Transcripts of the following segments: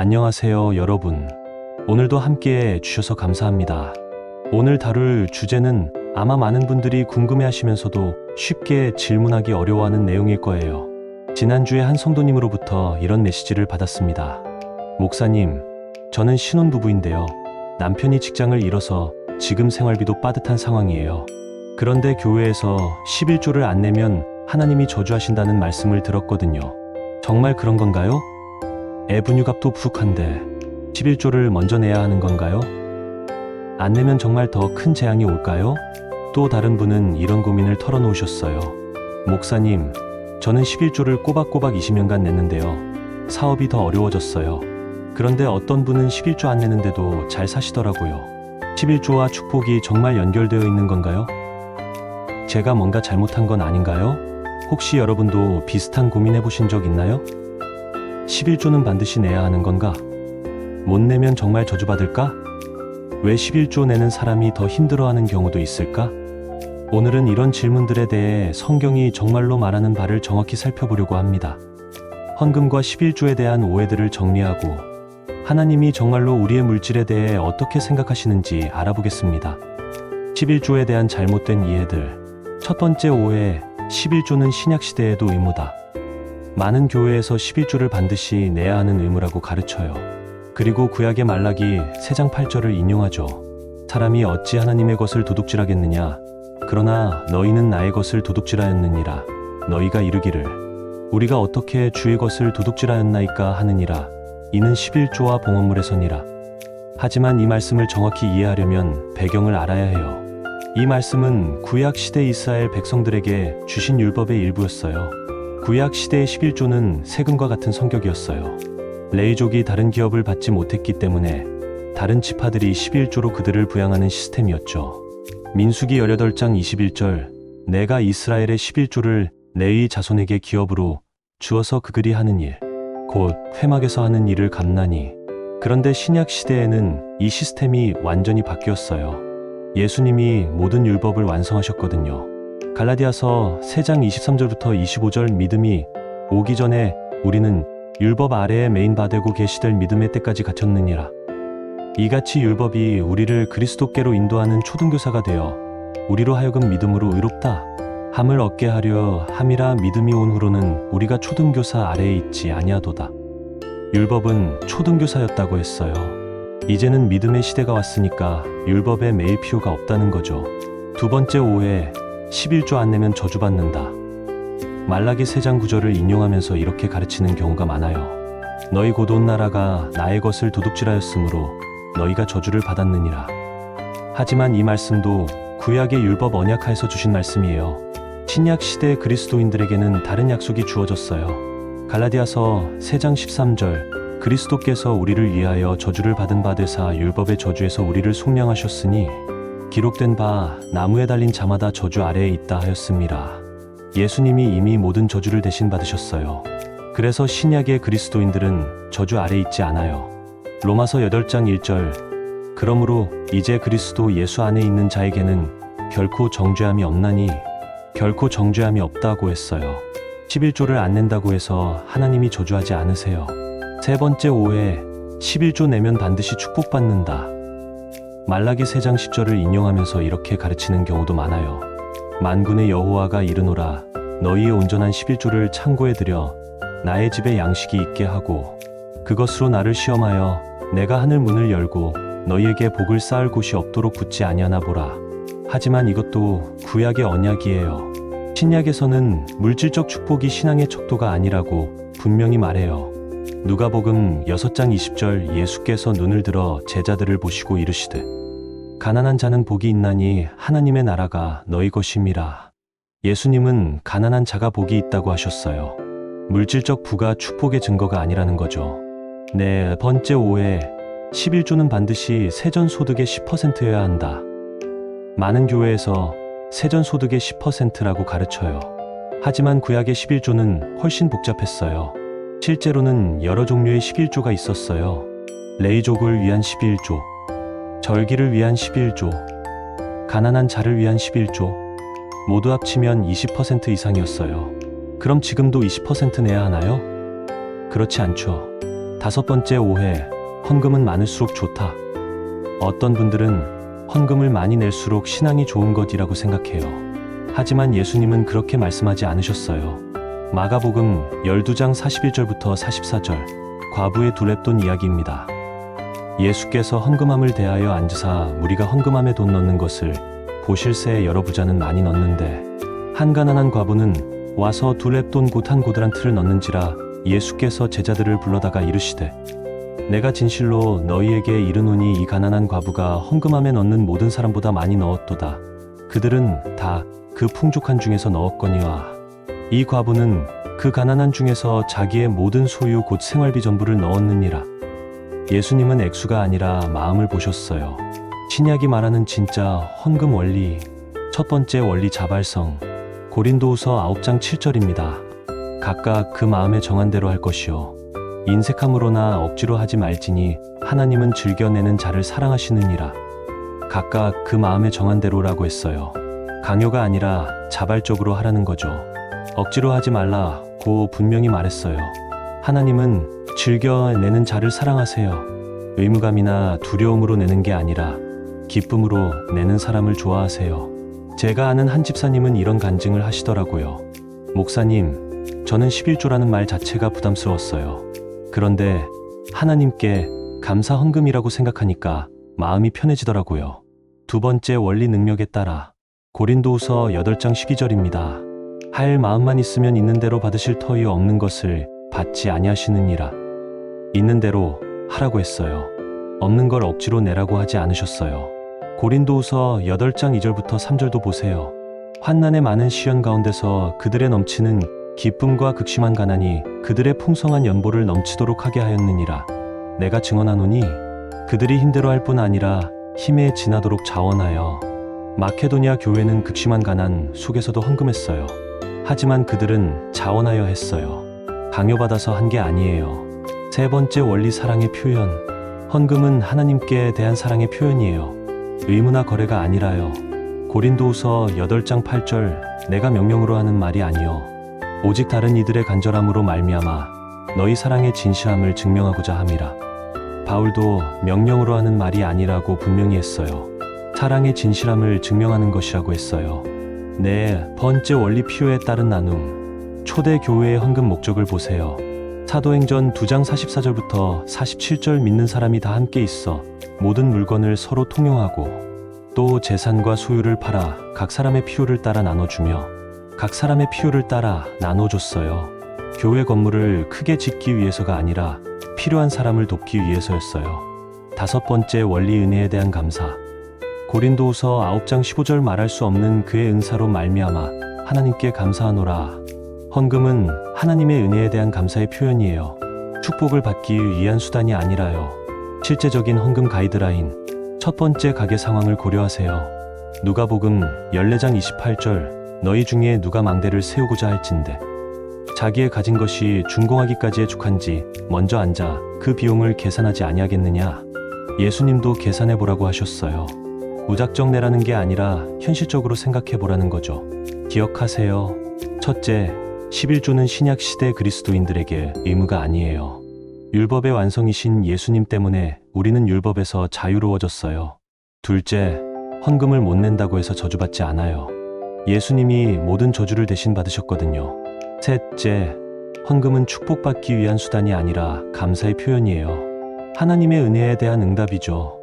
안녕하세요, 여러분. 오늘도 함께 해주셔서 감사합니다. 오늘 다룰 주제는 아마 많은 분들이 궁금해 하시면서도 쉽게 질문하기 어려워하는 내용일 거예요. 지난주에 한 성도님으로부터 이런 메시지를 받았습니다. 목사님, 저는 신혼부부인데요. 남편이 직장을 잃어서 지금 생활비도 빠듯한 상황이에요. 그런데 교회에서 11조를 안 내면 하나님이 저주하신다는 말씀을 들었거든요. 정말 그런 건가요? 애 분유값도 부족한데 11조를 먼저 내야 하는 건가요? 안 내면 정말 더 큰 재앙이 올까요? 또 다른 분은 이런 고민을 털어놓으셨어요. 목사님, 저는 11조를 꼬박꼬박 20년간 냈는데요. 사업이 더 어려워졌어요. 그런데 어떤 분은 11조 안 내는데도 잘 사시더라고요. 11조와 축복이 정말 연결되어 있는 건가요? 제가 뭔가 잘못한 건 아닌가요? 혹시 여러분도 비슷한 고민해 보신 적 있나요? 11조는 반드시 내야 하는 건가? 못 내면 정말 저주받을까? 왜 11조 내는 사람이 더 힘들어하는 경우도 있을까? 오늘은 이런 질문들에 대해 성경이 정말로 말하는 바를 정확히 살펴보려고 합니다. 헌금과 11조에 대한 오해들을 정리하고 하나님이 정말로 우리의 물질에 대해 어떻게 생각하시는지 알아보겠습니다. 11조에 대한 잘못된 이해들. 첫 번째 오해, 11조는 신약시대에도 의무다. 많은 교회에서 11조를 반드시 내야 하는 의무라고 가르쳐요. 그리고 구약의 말라기 3장 8절을 인용하죠. 사람이 어찌 하나님의 것을 도둑질하겠느냐? 그러나 너희는 나의 것을 도둑질하였느니라. 너희가 이르기를 우리가 어떻게 주의 것을 도둑질하였나이까 하느니라. 이는 11조와 봉헌물에서니라. 하지만 이 말씀을 정확히 이해하려면 배경을 알아야 해요. 이 말씀은 구약 시대 이스라엘 백성들에게 주신 율법의 일부였어요. 구약 시대의 11조는 세금과 같은 성격이었어요. 레위족이 다른 기업을 받지 못했기 때문에 다른 지파들이 11조로 그들을 부양하는 시스템이었죠. 민수기 18장 21절, 내가 이스라엘의 11조를 레위 자손에게 기업으로 주어서 그들이 하는 일, 곧 회막에서 하는 일을 갚나니. 그런데 신약 시대에는 이 시스템이 완전히 바뀌었어요. 예수님이 모든 율법을 완성하셨거든요. 갈라디아서 3장 23절부터 25절, 믿음이 오기 전에 우리는 율법 아래에 메인바되고 계시될 믿음의 때까지 갇혔느니라. 이같이 율법이 우리를 그리스도께로 인도하는 초등교사가 되어 우리로 하여금 믿음으로 의롭다 함을 얻게 하려 함이라. 믿음이 온 후로는 우리가 초등교사 아래에 있지 아니하도다. 율법은 초등교사였다고 했어요. 이제는 믿음의 시대가 왔으니까 율법에 매일 필요가 없다는 거죠. 두 번째 오해, 11조 안 내면 저주받는다. 말라기 3장 9절을 인용하면서 이렇게 가르치는 경우가 많아요. 너희 곧 온 나라가 나의 것을 도둑질하였으므로 너희가 저주를 받았느니라. 하지만 이 말씀도 구약의 율법 언약하에서 주신 말씀이에요. 신약 시대 그리스도인들에게는 다른 약속이 주어졌어요. 갈라디아서 3장 13절, 그리스도께서 우리를 위하여 저주를 받은 바 되사 율법의 저주에서 우리를 속량하셨으니 기록된 바 나무에 달린 자마다 저주 아래에 있다 하였습니다. 예수님이 이미 모든 저주를 대신 받으셨어요. 그래서 신약의 그리스도인들은 저주 아래 있지 않아요. 로마서 8장 1절, 그러므로 이제 그리스도 예수 안에 있는 자에게는 결코 정죄함이 없나니. 결코 정죄함이 없다고 했어요. 11조를 안 낸다고 해서 하나님이 저주하지 않으세요. 세 번째 오해, 11조 내면 반드시 축복받는다. 말라기 3장 10절을 인용하면서 이렇게 가르치는 경우도 많아요. 만군의 여호와가 이르노라. 너희의 온전한 11조를 창고에 들여 나의 집에 양식이 있게 하고 그것으로 나를 시험하여 내가 하늘 문을 열고 너희에게 복을 쌓을 곳이 없도록 굳지 아니하나 보라. 하지만 이것도 구약의 언약이에요. 신약에서는 물질적 축복이 신앙의 척도가 아니라고 분명히 말해요. 누가복음 6장 20절, 예수께서 눈을 들어 제자들을 보시고 이르시되 가난한 자는 복이 있나니 하나님의 나라가 너희 것임이라. 예수님은 가난한 자가 복이 있다고 하셨어요. 물질적 부가 축복의 증거가 아니라는 거죠. 네 번째 오해, 11조는 반드시 세전소득의 10%여야 한다. 많은 교회에서 세전소득의 10%라고 가르쳐요. 하지만 구약의 11조는 훨씬 복잡했어요. 실제로는 여러 종류의 11조가 있었어요. 레위족을 위한 11조, 절기를 위한 11조, 가난한 자를 위한 11조, 모두 합치면 20% 이상이었어요. 그럼 지금도 20% 내야 하나요? 그렇지 않죠. 5번째 오해, 헌금은 많을수록 좋다. 어떤 분들은 헌금을 많이 낼수록 신앙이 좋은 것이라고 생각해요. 하지만 예수님은 그렇게 말씀하지 않으셨어요. 마가복음 12장 41절부터 44절, 과부의 두렙돈 이야기입니다. 예수께서 헌금함을 대하여 앉으사 무리가 헌금함에 돈 넣는 것을 보실새 여러 부자는 많이 넣는데 한 가난한 과부는 와서 두렙돈 곧 한 고드란 틀을 넣는지라. 예수께서 제자들을 불러다가 이르시되 내가 진실로 너희에게 이르노니 이 가난한 과부가 헌금함에 넣는 모든 사람보다 많이 넣었도다. 그들은 다 그 풍족한 중에서 넣었거니와 이 과부는 그 가난한 중에서 자기의 모든 소유 곧 생활비 전부를 넣었느니라. 예수님은 액수가 아니라 마음을 보셨어요. 신약이 말하는 진짜 헌금 원리, 첫 번째 원리 자발성, 고린도후서 9장 7절입니다. 각각 그 마음에 정한 대로 할 것이요 인색함으로나 억지로 하지 말지니 하나님은 즐겨내는 자를 사랑하시느니라. 각각 그 마음에 정한 대로라고 했어요. 강요가 아니라 자발적으로 하라는 거죠. 억지로 하지 말라고 분명히 말했어요. 하나님은 즐겨내는 자를 사랑하세요. 의무감이나 두려움으로 내는 게 아니라 기쁨으로 내는 사람을 좋아하세요. 제가 아는 한 집사님은 이런 간증을 하시더라고요. 목사님, 저는 11조라는 말 자체가 부담스러웠어요. 그런데 하나님께 감사 헌금이라고 생각하니까 마음이 편해지더라고요. 두 번째 원리 능력에 따라, 고린도후서 8장 12절입니다. 할 마음만 있으면 있는 대로 받으실 터이 없는 것을 받지 아니하시느니라. 있는 대로 하라고 했어요. 없는 걸 억지로 내라고 하지 않으셨어요. 고린도후서 8장 2절부터 3절도 보세요. 환난의 많은 시련 가운데서 그들의 넘치는 기쁨과 극심한 가난이 그들의 풍성한 연보를 넘치도록 하게 하였느니라. 내가 증언하노니 그들이 힘대로 할 뿐 아니라 힘에 지나도록 자원하여. 마케도니아 교회는 극심한 가난 속에서도 헌금했어요. 하지만 그들은 자원하여 했어요. 강요받아서 한 게 아니에요. 세 번째 원리 사랑의 표현. 헌금은 하나님께 대한 사랑의 표현이에요. 의무나 거래가 아니라요. 고린도후서 8장 8절, 내가 명령으로 하는 말이 아니요 오직 다른 이들의 간절함으로 말미암아 너희 사랑의 진실함을 증명하고자 함이라. 바울도 명령으로 하는 말이 아니라고 분명히 했어요. 사랑의 진실함을 증명하는 것이라고 했어요. 네 번째 원리 필요에 따른 나눔. 초대 교회의 헌금 목적을 보세요. 사도행전 2장 44절부터 47절, 믿는 사람이 다 함께 있어 모든 물건을 서로 통용하고 또 재산과 소유를 팔아 각 사람의 필요를 따라 나눠주며 각 사람의 필요를 따라 나눠줬어요. 교회 건물을 크게 짓기 위해서가 아니라 필요한 사람을 돕기 위해서였어요. 다섯 번째 원리 은혜에 대한 감사. 고린도후서 9장 15절, 말할 수 없는 그의 은사로 말미암아 하나님께 감사하노라. 헌금은 하나님의 은혜에 대한 감사의 표현이에요. 축복을 받기 위한 수단이 아니라요. 실제적인 헌금 가이드라인. 첫 번째, 가계 상황을 고려하세요. 누가복음 14장 28절, 너희 중에 누가 망대를 세우고자 할진대 자기의 가진 것이 준공하기까지에 족한지 먼저 앉아 그 비용을 계산하지 아니하겠느냐. 예수님도 계산해 보라고 하셨어요. 무작정 내라는 게 아니라 현실적으로 생각해 보라는 거죠. 기억하세요. 첫째, 11조는 신약 시대 그리스도인들에게 의무가 아니에요. 율법의 완성이신 예수님 때문에 우리는 율법에서 자유로워졌어요. 둘째, 헌금을 못 낸다고 해서 저주받지 않아요. 예수님이 모든 저주를 대신 받으셨거든요. 셋째, 헌금은 축복받기 위한 수단이 아니라 감사의 표현이에요. 하나님의 은혜에 대한 응답이죠.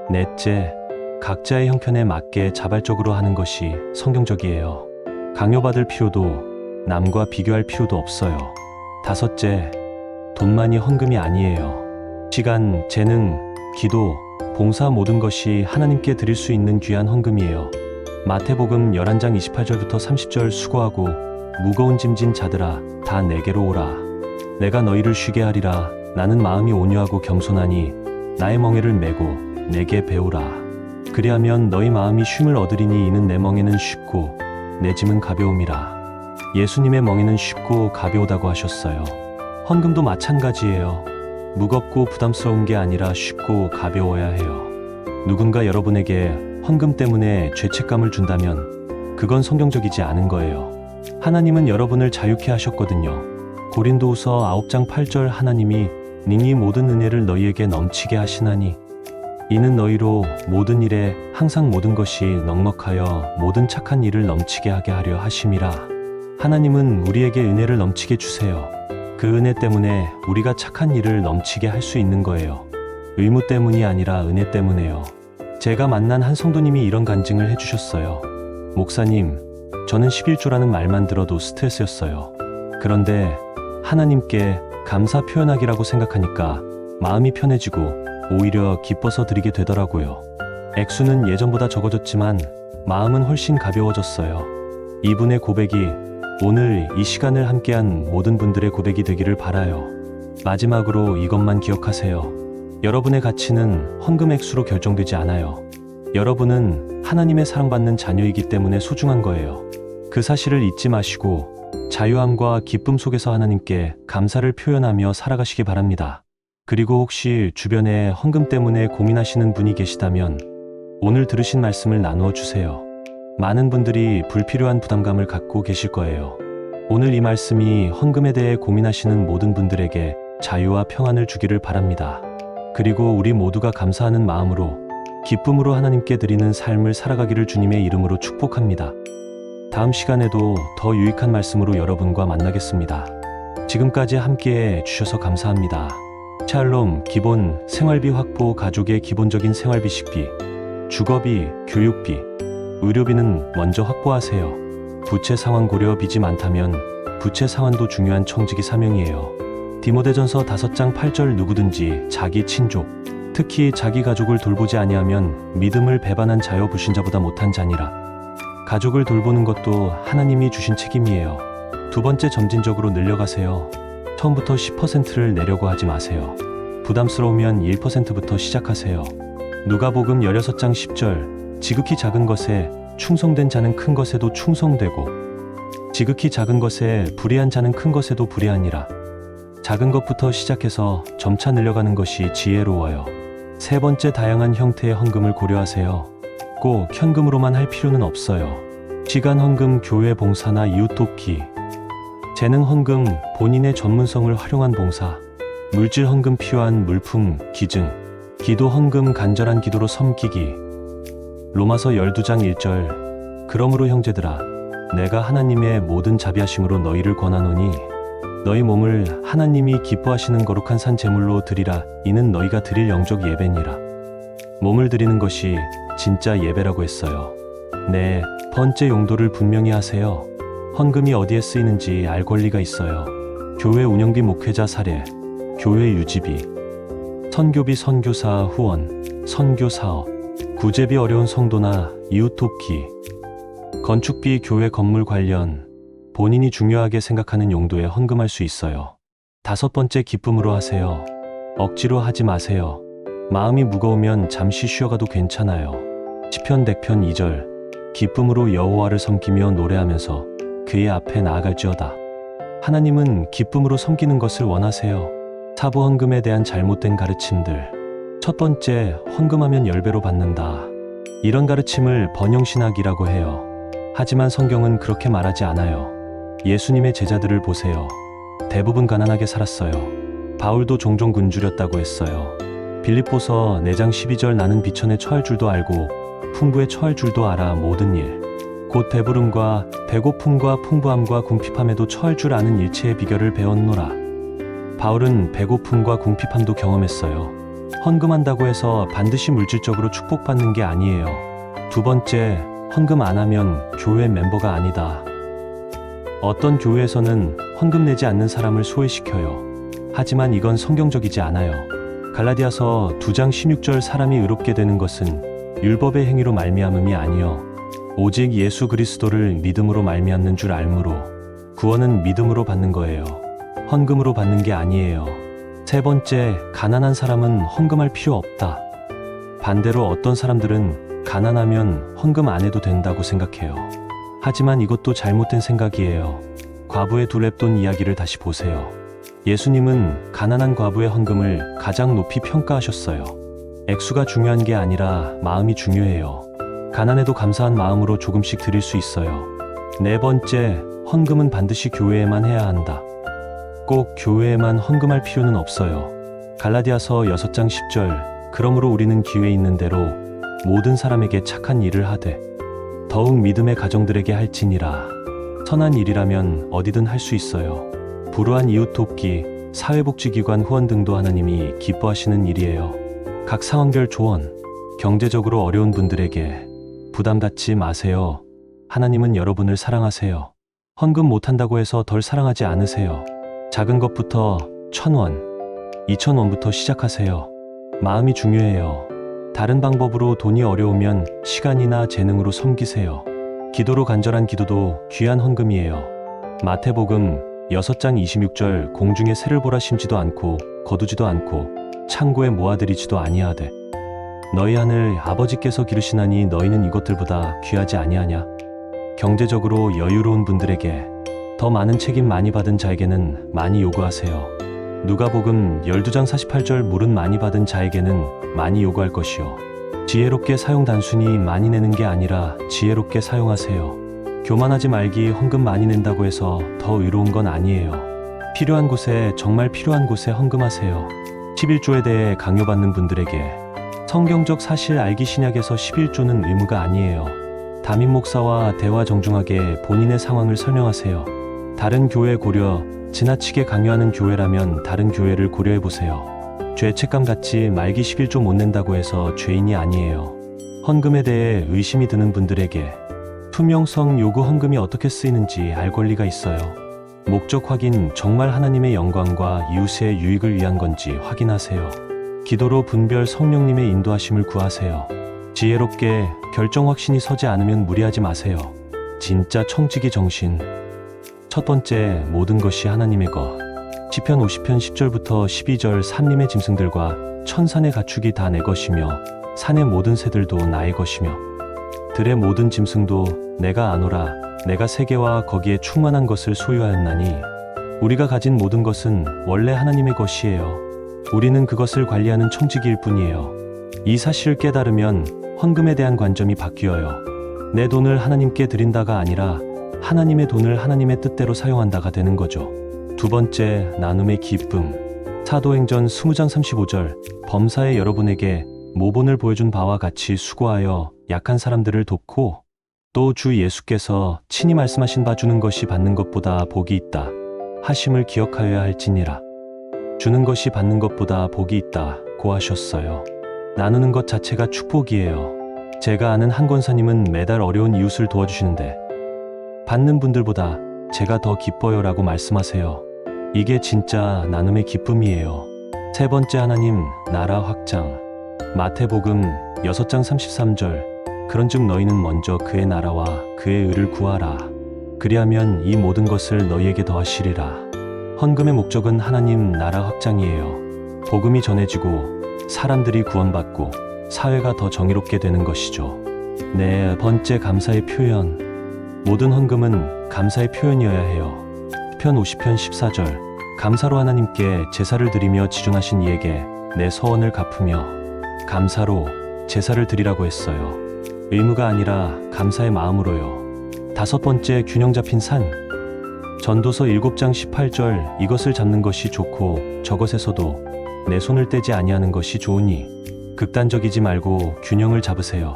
넷째, 각자의 형편에 맞게 자발적으로 하는 것이 성경적이에요. 강요받을 필요도 남과 비교할 필요도 없어요. 다섯째, 돈만이 헌금이 아니에요. 시간, 재능, 기도, 봉사, 모든 것이 하나님께 드릴 수 있는 귀한 헌금이에요. 마태복음 11장 28절부터 30절, 수고하고 무거운 짐진 자들아 다 내게로 오라. 내가 너희를 쉬게 하리라. 나는 마음이 온유하고 겸손하니 나의 멍에를 메고 내게 배우라. 그리하면 너희 마음이 쉼을 얻으리니 이는 내 멍에는 쉽고 내 짐은 가벼움이라. 예수님의 멍에는 쉽고 가벼우다고 하셨어요. 헌금도 마찬가지예요. 무겁고 부담스러운 게 아니라 쉽고 가벼워야 해요. 누군가 여러분에게 헌금 때문에 죄책감을 준다면 그건 성경적이지 않은 거예요. 하나님은 여러분을 자유케 하셨거든요. 고린도후서 9장 8절, 하나님이 능히 모든 은혜를 너희에게 넘치게 하시나니 이는 너희로 모든 일에 항상 모든 것이 넉넉하여 모든 착한 일을 넘치게 하게 하려 하심이라. 하나님은 우리에게 은혜를 넘치게 주세요. 그 은혜 때문에 우리가 착한 일을 넘치게 할 수 있는 거예요. 의무 때문이 아니라 은혜 때문에요. 제가 만난 한 성도님이 이런 간증을 해주셨어요. 목사님, 저는 11조라는 말만 들어도 스트레스였어요. 그런데 하나님께 감사 표현하기라고 생각하니까 마음이 편해지고 오히려 기뻐서 드리게 되더라고요. 액수는 예전보다 적어졌지만 마음은 훨씬 가벼워졌어요. 이분의 고백이 오늘 이 시간을 함께한 모든 분들의 고백이 되기를 바라요. 마지막으로 이것만 기억하세요. 여러분의 가치는 헌금 액수로 결정되지 않아요. 여러분은 하나님의 사랑받는 자녀이기 때문에 소중한 거예요. 그 사실을 잊지 마시고 자유함과 기쁨 속에서 하나님께 감사를 표현하며 살아가시기 바랍니다. 그리고 혹시 주변에 헌금 때문에 고민하시는 분이 계시다면 오늘 들으신 말씀을 나누어 주세요. 많은 분들이 불필요한 부담감을 갖고 계실 거예요. 오늘 이 말씀이 헌금에 대해 고민하시는 모든 분들에게 자유와 평안을 주기를 바랍니다. 그리고 우리 모두가 감사하는 마음으로 기쁨으로 하나님께 드리는 삶을 살아가기를 주님의 이름으로 축복합니다. 다음 시간에도 더 유익한 말씀으로 여러분과 만나겠습니다. 지금까지 함께해 주셔서 감사합니다. 샬롬. 기본 생활비 확보. 가족의 기본적인 생활비, 식비, 주거비, 교육비, 의료비는 먼저 확보하세요. 부채 상환 고려. 빚이 많다면 부채 상환도 중요한 청지기 사명이에요. 디모데전서 5장 8절 누구든지 자기 친족, 특히 자기 가족을 돌보지 아니하면 믿음을 배반한 자여 불신자보다 못한 자니라. 가족을 돌보는 것도 하나님이 주신 책임이에요. 두 번째, 점진적으로 늘려가세요. 처음부터 10%를 내려고 하지 마세요. 부담스러우면 1%부터 시작하세요. 누가복음 16장 10절 지극히 작은 것에 충성된 자는 큰 것에도 충성되고 지극히 작은 것에 불의한 자는 큰 것에도 불의하니라. 작은 것부터 시작해서 점차 늘려가는 것이 지혜로워요. 세 번째, 다양한 형태의 헌금을 고려하세요. 꼭 현금으로만 할 필요는 없어요. 시간 헌금, 교회 봉사나 이웃 돕기, 재능 헌금, 본인의 전문성을 활용한 봉사, 물질 헌금, 필요한 물품, 기증, 기도 헌금, 간절한 기도로 섬기기. 로마서 12장 1절 그러므로 형제들아, 내가 하나님의 모든 자비하심으로 너희를 권하노니 너희 몸을 하나님이 기뻐하시는 거룩한 산 제물로 드리라. 이는 너희가 드릴 영적 예배니라. 몸을 드리는 것이 진짜 예배라고 했어요. 네 번째, 용도를 분명히 하세요. 헌금이 어디에 쓰이는지 알 권리가 있어요. 교회 운영비, 목회자 사례, 교회 유지비, 선교비, 선교사 후원, 선교 사업, 구제비, 어려운 성도나 이웃 돕기, 건축비, 교회 건물 관련, 본인이 중요하게 생각하는 용도에 헌금할 수 있어요. 다섯 번째, 기쁨으로 하세요. 억지로 하지 마세요. 마음이 무거우면 잠시 쉬어가도 괜찮아요. 시편 100편 2절 기쁨으로 여호와를 섬기며 노래하면서 그의 앞에 나아갈지어다. 하나님은 기쁨으로 섬기는 것을 원하세요. 사부 헌금에 대한 잘못된 가르침들. 첫 번째, 헌금하면 10배로 받는다. 이런 가르침을 번영신학이라고 해요. 하지만 성경은 그렇게 말하지 않아요. 예수님의 제자들을 보세요. 대부분 가난하게 살았어요. 바울도 종종 굶주렸다고 했어요. 빌립보서 4장 12절 나는 비천에 처할 줄도 알고 풍부에 처할 줄도 알아. 모든 일, 곧 배부름과 배고픔과 풍부함과 궁핍함에도 처할 줄 아는 일체의 비결을 배웠노라. 바울은 배고픔과 궁핍함도 경험했어요. 헌금한다고 해서 반드시 물질적으로 축복받는 게 아니에요. 두 번째, 헌금 안 하면 교회 멤버가 아니다. 어떤 교회에서는 헌금 내지 않는 사람을 소외시켜요. 하지만 이건 성경적이지 않아요. 갈라디아서 2장 16절 사람이 의롭게 되는 것은 율법의 행위로 말미암음이 아니요 오직 예수 그리스도를 믿음으로 말미암는 줄 알므로. 구원은 믿음으로 받는 거예요. 헌금으로 받는 게 아니에요. 세 번째, 가난한 사람은 헌금할 필요 없다. 반대로 어떤 사람들은 가난하면 헌금 안 해도 된다고 생각해요. 하지만 이것도 잘못된 생각이에요. 과부의 두 렙돈 이야기를 다시 보세요. 예수님은 가난한 과부의 헌금을 가장 높이 평가하셨어요. 액수가 중요한 게 아니라 마음이 중요해요. 가난해도 감사한 마음으로 조금씩 드릴 수 있어요. 네 번째, 헌금은 반드시 교회에만 해야 한다. 꼭 교회에만 헌금할 필요는 없어요. 갈라디아서 6장 10절 그러므로 우리는 기회 있는 대로 모든 사람에게 착한 일을 하되 더욱 믿음의 가정들에게 할지니라. 선한 일이라면 어디든 할 수 있어요. 불우한 이웃 돕기, 사회복지기관 후원 등도 하나님이 기뻐하시는 일이에요. 각 상황별 조언, 경제적으로 어려운 분들에게 부담 갖지 마세요. 하나님은 여러분을 사랑하세요. 헌금 못한다고 해서 덜 사랑하지 않으세요. 작은 것부터 1,000원, 2,000원부터 시작하세요. 마음이 중요해요. 다른 방법으로 돈이 어려우면 시간이나 재능으로 섬기세요. 기도로 간절한 기도도 귀한 헌금이에요. 마태복음 6장 26절 공중에 새를 보라 심지도 않고 거두지도 않고 창고에 모아들이지도 아니하되 너희 하늘 아버지께서 기르시나니 너희는 이것들보다 귀하지 아니하냐. 경제적으로 여유로운 분들에게 더 많은 책임 많이 받은 자에게는 많이 요구하세요. 누가복음 12장 48절 물은 많이 받은 자에게는 많이 요구할 것이요. 지혜롭게 사용 단순히 많이 내는 게 아니라 지혜롭게 사용하세요. 교만하지 말기 헌금 많이 낸다고 해서 더 의로운 건 아니에요. 필요한 곳에 정말 필요한 곳에 헌금하세요. 11조에 대해 강요받는 분들에게 성경적 사실 알기 신약에서 11조는 의무가 아니에요. 담임 목사와 대화 정중하게 본인의 상황을 설명하세요. 다른 교회 고려, 지나치게 강요하는 교회라면 다른 교회를 고려해보세요. 죄책감 갖지 말기 11조 못 낸다고 해서 죄인이 아니에요. 헌금에 대해 의심이 드는 분들에게 투명성 요구 헌금이 어떻게 쓰이는지 알 권리가 있어요. 목적 확인, 정말 하나님의 영광과 이웃의 유익을 위한 건지 확인하세요. 기도로 분별 성령님의 인도하심을 구하세요. 지혜롭게 결정 확신이 서지 않으면 무리하지 마세요. 진짜 청지기 정신. 첫 번째, 모든 것이 하나님의 것. 시편 50편 10절부터 12절 산림의 짐승들과 천산의 가축이 다 내 것이며 산의 모든 새들도 나의 것이며 들의 모든 짐승도 내가 아노라. 내가 세계와 거기에 충만한 것을 소유하였나니 우리가 가진 모든 것은 원래 하나님의 것이에요. 우리는 그것을 관리하는 청지기일 뿐이에요. 이 사실을 깨달으면 헌금에 대한 관점이 바뀌어요. 내 돈을 하나님께 드린다가 아니라 하나님의 돈을 하나님의 뜻대로 사용한다가 되는 거죠. 두 번째, 나눔의 기쁨. 사도행전 20장 35절 범사에 여러분에게 모본을 보여준 바와 같이 수고하여 약한 사람들을 돕고 또 주 예수께서 친히 말씀하신 바 주는 것이 받는 것보다 복이 있다 하심을 기억하여야 할지니라. 주는 것이 받는 것보다 복이 있다고 하셨어요. 나누는 것 자체가 축복이에요. 제가 아는 한 권사님은 매달 어려운 이웃을 도와주시는데 받는 분들보다 제가 더 기뻐요라고 말씀하세요. 이게 진짜 나눔의 기쁨이에요. 세 번째, 하나님 나라 확장. 마태복음 6장 33절 그런즉 너희는 먼저 그의 나라와 그의 의를 구하라. 그리하면 이 모든 것을 너희에게 더하시리라. 헌금의 목적은 하나님 나라 확장이에요. 복음이 전해지고 사람들이 구원받고 사회가 더 정의롭게 되는 것이죠. 네 번째, 감사의 표현. 모든 헌금은 감사의 표현이어야 해요. 시편 50편 14절 감사로 하나님께 제사를 드리며 지존하신 이에게 내 서원을 갚으며 감사로 제사를 드리라고 했어요. 의무가 아니라 감사의 마음으로요. 다섯 번째, 균형 잡힌 산. 전도서 7장 18절 이것을 잡는 것이 좋고 저것에서도 내 손을 떼지 아니하는 것이 좋으니 극단적이지 말고 균형을 잡으세요.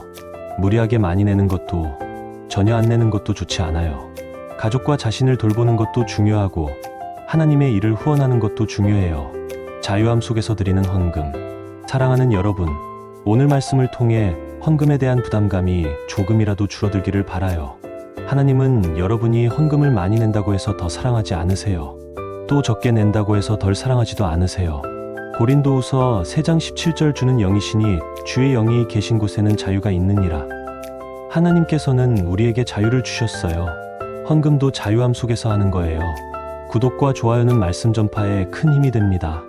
무리하게 많이 내는 것도 전혀 안 내는 것도 좋지 않아요. 가족과 자신을 돌보는 것도 중요하고 하나님의 일을 후원하는 것도 중요해요. 자유함 속에서 드리는 헌금. 사랑하는 여러분, 오늘 말씀을 통해 헌금에 대한 부담감이 조금이라도 줄어들기를 바라요. 하나님은 여러분이 헌금을 많이 낸다고 해서 더 사랑하지 않으세요. 또 적게 낸다고 해서 덜 사랑하지도 않으세요. 고린도후서 3장 17절 주는 영이시니 주의 영이 계신 곳에는 자유가 있느니라. 하나님께서는 우리에게 자유를 주셨어요. 헌금도 자유함 속에서 하는 거예요. 구독과 좋아요는 말씀 전파에 큰 힘이 됩니다.